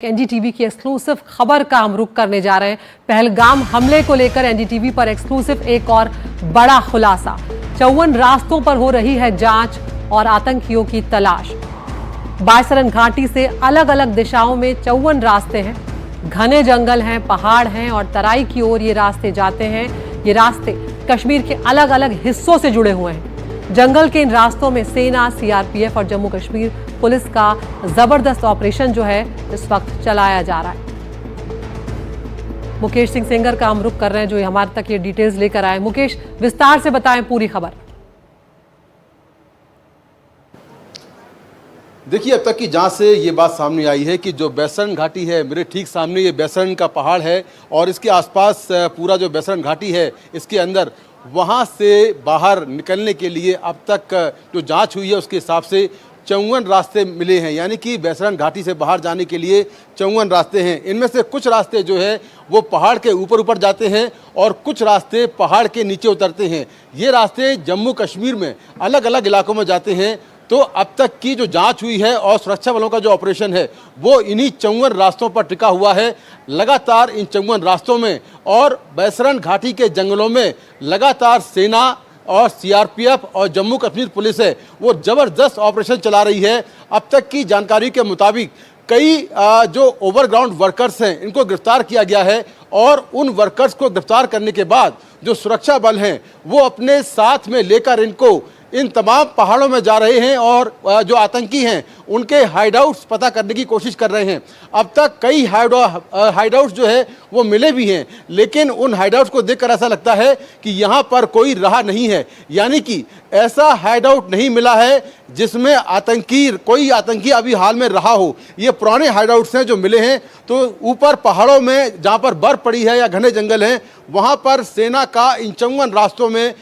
NDTV की exclusive खबर का हम रुख करने जा रहे हैं। पहलगाम हमले को लेकर एनडीटीवी पर एक्सक्लूसिव एक और बड़ा खुलासा। 54 रास्तों पर हो रही है जांच और आतंकियों की तलाश। बायसरन घाटी से अलग अलग दिशाओं में 54 रास्ते हैं। घने जंगल हैं, पहाड़ हैं और तराई की ओर ये रास्ते जाते हैं। ये रास्ते कश्मीर के अलग अलग हिस्सों से जुड़े हुए हैं। जंगल के इन रास्तों में सेना, सीआरपीएफ और जम्मू कश्मीर पुलिस का जबरदस्त ऑपरेशन जो है इस वक्त चलाया जा रहा है। मुकेश सिंह सेंगर का हम रुख कर रहे हैं जो हमारे तक ये डिटेल्स लेकर आए। मुकेश, विस्तार से बताएं पूरी खबर। देखिए, अब तक की जांच से ये बात सामने आई है कि जो बैसरन घाटी है, मेरे ठीक सामने ये बैसरन का पहाड़ है और इसके आसपास पूरा जो बैसरन घाटी है इसके अंदर वहाँ से बाहर निकलने के लिए अब तक जो जांच हुई है उसके हिसाब से 54 रास्ते मिले हैं। यानी कि बैसरन घाटी से बाहर जाने के लिए 54 रास्ते हैं। इनमें से कुछ रास्ते जो है वो पहाड़ के ऊपर जाते हैं और कुछ रास्ते पहाड़ के नीचे उतरते हैं। ये रास्ते जम्मू कश्मीर में अलग अलग इलाकों में जाते हैं। तो अब तक की जो जांच हुई है और सुरक्षा बलों का जो ऑपरेशन है वो इन्हीं 54 रास्तों पर टिका हुआ है। लगातार इन 54 रास्तों में और बैसरन घाटी के जंगलों में लगातार सेना और सीआरपीएफ और जम्मू कश्मीर पुलिस है वो जबरदस्त ऑपरेशन चला रही है। अब तक की जानकारी के मुताबिक कई जो ओवरग्राउंड वर्कर्स हैं इनको गिरफ्तार किया गया है और उन वर्कर्स को गिरफ्तार करने के बाद जो सुरक्षा बल हैं वो अपने साथ में लेकर इनको इन तमाम पहाड़ों में जा रहे हैं और जो आतंकी हैं उनके हाइडआउट्स पता करने की कोशिश कर रहे हैं। अब तक कई हाइडआउट्स जो है वो मिले भी हैं, लेकिन उन हाइडआउट्स को देखकर ऐसा लगता है कि यहाँ पर कोई रहा नहीं है। यानी कि ऐसा हाइडआउट नहीं मिला है जिसमें कोई आतंकी अभी हाल में रहा हो। ये पुराने हाइडआउट्स हैं जो मिले हैं। तो ऊपर पहाड़ों में जहाँ पर बर्फ पड़ी है या घने जंगल हैं वहाँ पर सेना का इन 54 रास्तों में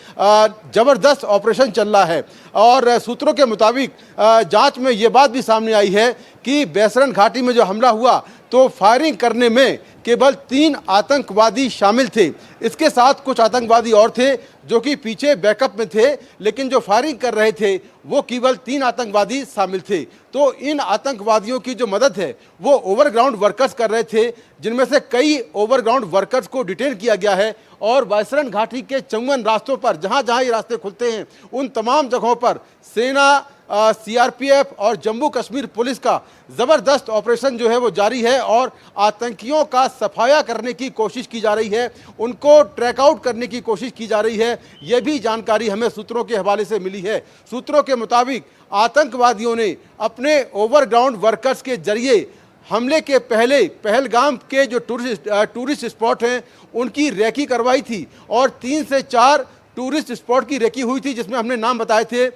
जबरदस्त ऑपरेशन चल रहा है। और सूत्रों के मुताबिक जांच में ये बात भी सामने आई है कि बैसरन घाटी में जो हमला हुआ तो फायरिंग करने में केवल 3 आतंकवादी शामिल थे। इसके साथ कुछ आतंकवादी और थे जो कि पीछे बैकअप में थे, लेकिन जो फायरिंग कर रहे थे वो केवल 3 आतंकवादी शामिल थे। तो इन आतंकवादियों की जो मदद है वो ओवरग्राउंड वर्कर्स कर रहे थे, जिनमें से कई ओवरग्राउंड वर्कर्स को डिटेन किया गया है। और बैसरन घाटी के 54 रास्तों पर जहां जहां ये रास्ते खुलते हैं उन तमाम जगहों पर सेना, सीआरपीएफ और जम्मू कश्मीर पुलिस का ज़बरदस्त ऑपरेशन जो है वो जारी है और आतंकियों का सफाया करने की कोशिश की जा रही है, उनको ट्रैक आउट करने की कोशिश की जा रही है। ये भी जानकारी हमें सूत्रों के हवाले से मिली है। सूत्रों के मुताबिक आतंकवादियों ने अपने ओवरग्राउंड वर्कर्स के जरिए हमले के पहले पहलगाम के जो टूरिस्ट स्पॉट हैं उनकी रेकी करवाई थी और 3 से 4 टूरिस्ट स्पॉट की रेकी हुई थी, जिसमें हमने नाम बताए थे।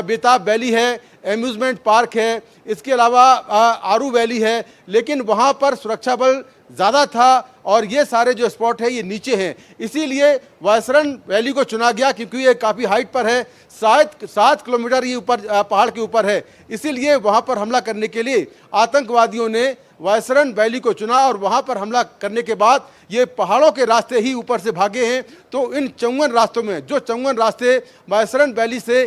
बेताब वैली है, एम्यूजमेंट पार्क है, इसके अलावा आरू वैली है, लेकिन वहाँ पर सुरक्षा बल ज़्यादा था और ये सारे जो स्पॉट है ये नीचे हैं। इसीलिए बैसरन वैली को चुना गया क्योंकि ये काफ़ी हाइट पर है, 7 किलोमीटर ये ऊपर पहाड़ के ऊपर है। इसीलिए वहाँ पर हमला करने के लिए आतंकवादियों ने बैसरन वैली को चुना और वहाँ पर हमला करने के बाद ये पहाड़ों के रास्ते ही ऊपर से भागे हैं। तो इन 54 रास्तों में जो 54 रास्ते बैसरन वैली से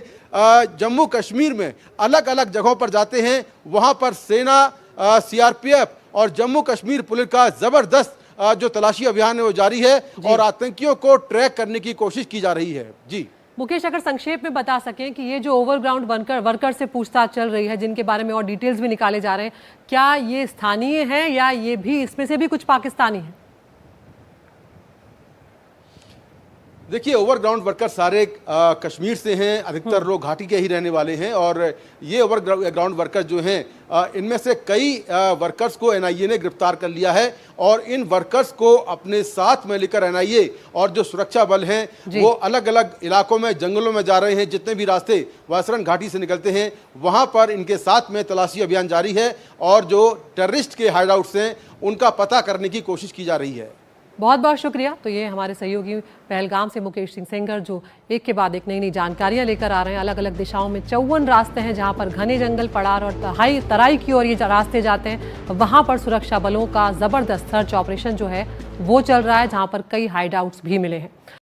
जम्मू कश्मीर में अलग अलग जगहों पर जाते हैं वहाँ पर सेना, सीआरपीएफ और जम्मू कश्मीर पुलिस का ज़बरदस्त जो तलाशी अभियान है वो जारी है और आतंकियों को ट्रैक करने की कोशिश की जा रही है। जी मुकेश, अगर संक्षेप में बता सकें कि ये जो ओवरग्राउंड वर्कर से पूछताछ चल रही है जिनके बारे में और डिटेल्स भी निकाले जा रहे हैं, क्या ये स्थानीय हैं या ये भी इसमें से भी कुछ पाकिस्तानी हैं? देखिए, ओवरग्राउंड वर्कर सारे कश्मीर से हैं, अधिकतर लोग घाटी के ही रहने वाले हैं और ये ओवरग्राउंड वर्कर जो हैं इनमें से कई वर्कर्स को एनआईए ने गिरफ्तार कर लिया है और इन वर्कर्स को अपने साथ में लेकर एनआईए और जो सुरक्षा बल हैं वो अलग अलग इलाकों में, जंगलों में जा रहे हैं। जितने भी रास्ते बैसरन घाटी से निकलते हैं वहाँ पर इनके साथ में तलाशी अभियान जारी है और जो टेररिस्ट के हाइडआउट्स हैं उनका पता करने की कोशिश की जा रही है। बहुत बहुत शुक्रिया। तो ये हमारे सहयोगी पहलगाम से मुकेश सिंह सेंगर जो एक के बाद एक नई नई जानकारियां लेकर आ रहे हैं। अलग अलग दिशाओं में 54 रास्ते हैं जहां पर घने जंगल, पहाड़ और तराई की ओर ये रास्ते जाते हैं। वहां पर सुरक्षा बलों का ज़बरदस्त सर्च ऑपरेशन जो है वो चल रहा है, जहां पर कई हाइडआउट्स भी मिले हैं।